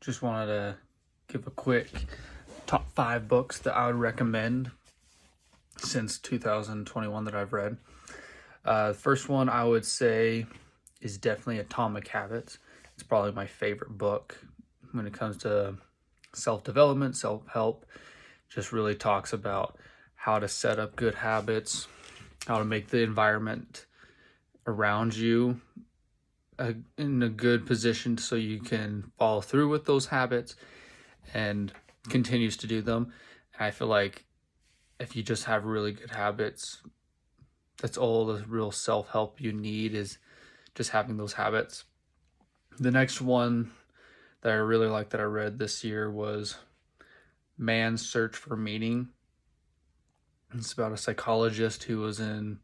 Just wanted to give a quick top 5 books that I would recommend since 2021 that I've read. The first one I would say is definitely Atomic Habits. It's probably my favorite book when it comes to self-development, self-help. Just really talks about how to set up good habits, how to make the environment around you in a good position so you can follow through with those habits and continues to do them. And I feel like if you just have really good habits, that's all the real self-help you need, is just having those habits. The next one that I really liked that I read this year was Man's Search for Meaning. It's about a psychologist who was in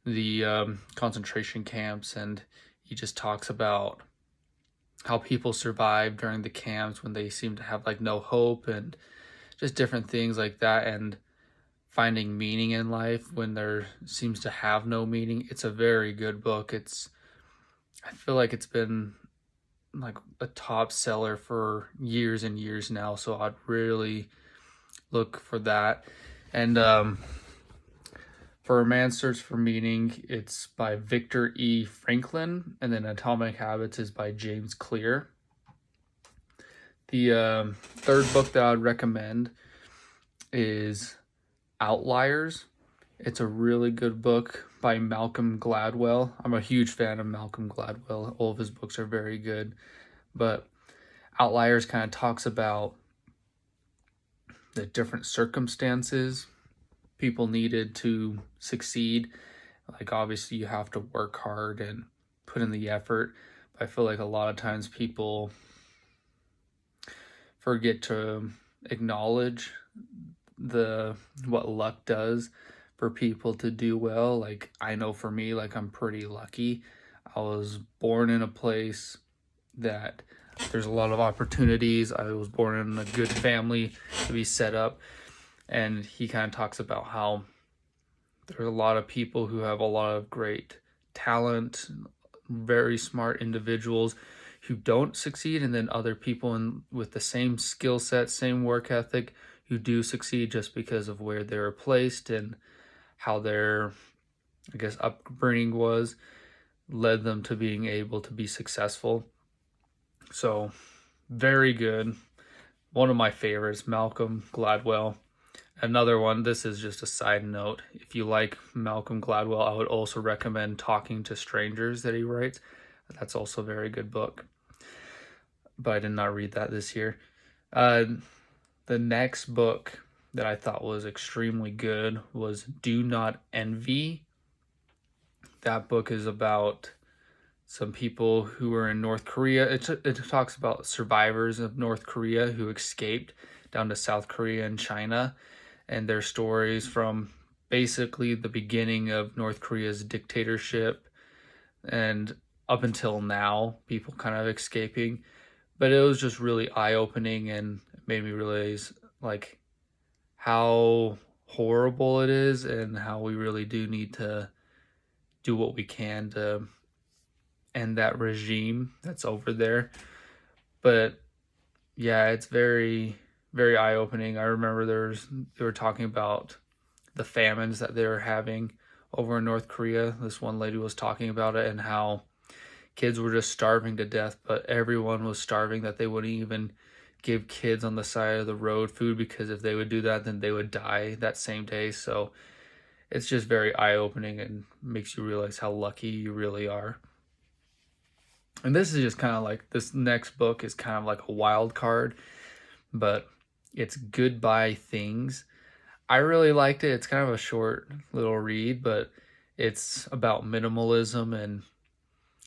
the concentration camps, and he just talks about how people survive during the camps when they seem to have like no hope, and just different things like that, and finding meaning in life when there seems to have no meaning. It's a very good book. I feel like it's been like a top seller for years and years now, so I'd really look for that. And for A Man's Search for Meaning, it's by Viktor E. Franklin, and then Atomic Habits is by James Clear. The third book that I would recommend is Outliers. It's a really good book by Malcolm Gladwell. I'm a huge fan of Malcolm Gladwell. All of his books are very good, but Outliers kind of talks about the different circumstances people needed to succeed. Like, obviously you have to work hard and put in the effort, but I feel like a lot of times people forget to acknowledge what luck does for people to do well. Like, I know for me, like, I'm pretty lucky. I was born in a place that there's a lot of opportunities. I was born in a good family to be set up. And he kind of talks about how there's a lot of people who have a lot of great talent, very smart individuals who don't succeed, and then other people with the same skill set, same work ethic, who do succeed just because of where they were placed and how their, I guess, upbringing led them to being able to be successful. So, very good. One of my favorites, Malcolm Gladwell. Another one, this is just a side note. If you like Malcolm Gladwell, I would also recommend Talking to Strangers that he writes. That's also a very good book, but I did not read that this year. The next book that I thought was extremely good was Do Not Envy. That book is about some people who were in North Korea. It talks about survivors of North Korea who escaped down to South Korea and China, and their stories from basically the beginning of North Korea's dictatorship and up until now, people kind of escaping. But it was just really eye-opening, and it made me realize like how horrible it is and how we really do need to do what we can to end that regime that's over there. But yeah, it's very, very eye-opening. I remember they were talking about the famines that they were having over in North Korea. This one lady was talking about it and how kids were just starving to death, but everyone was starving that they wouldn't even give kids on the side of the road food, because if they would do that, then they would die that same day. So it's just very eye-opening and makes you realize how lucky you really are. And this is just kind of like, this next book is kind of like a wild card, but it's Goodby Things. I really liked it. It's kind of a short little read, but it's about minimalism, and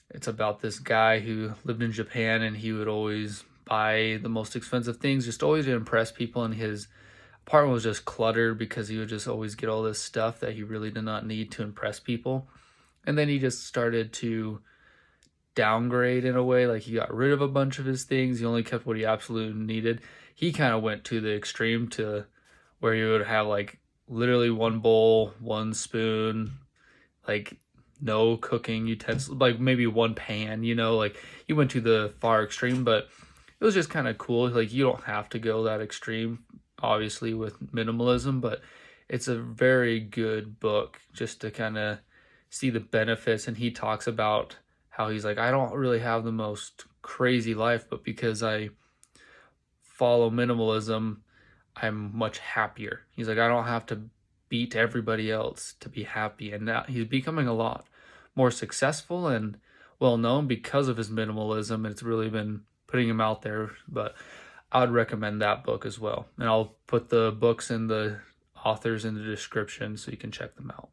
it's about this guy who lived in Japan, and he would always buy the most expensive things, just always to impress people, and his apartment was just cluttered because he would just always get all this stuff that he really did not need to impress people. And then he just started to downgrade in a way, like he got rid of a bunch of his things. He only kept what he absolutely needed. He kind of went to the extreme to where he would have like literally one bowl, one spoon, like no cooking utensils, like maybe one pan, like he went to the far extreme. But it was just kind of cool. Like, you don't have to go that extreme, obviously, with minimalism, but it's a very good book just to kind of see the benefits. And he talks about how he's like, I don't really have the most crazy life, but because I follow minimalism, I'm much happier. He's like, I don't have to beat everybody else to be happy. And now he's becoming a lot more successful and well known because of his minimalism. And it's really been putting him out there. But I would recommend that book as well. And I'll put the books and the authors in the description so you can check them out.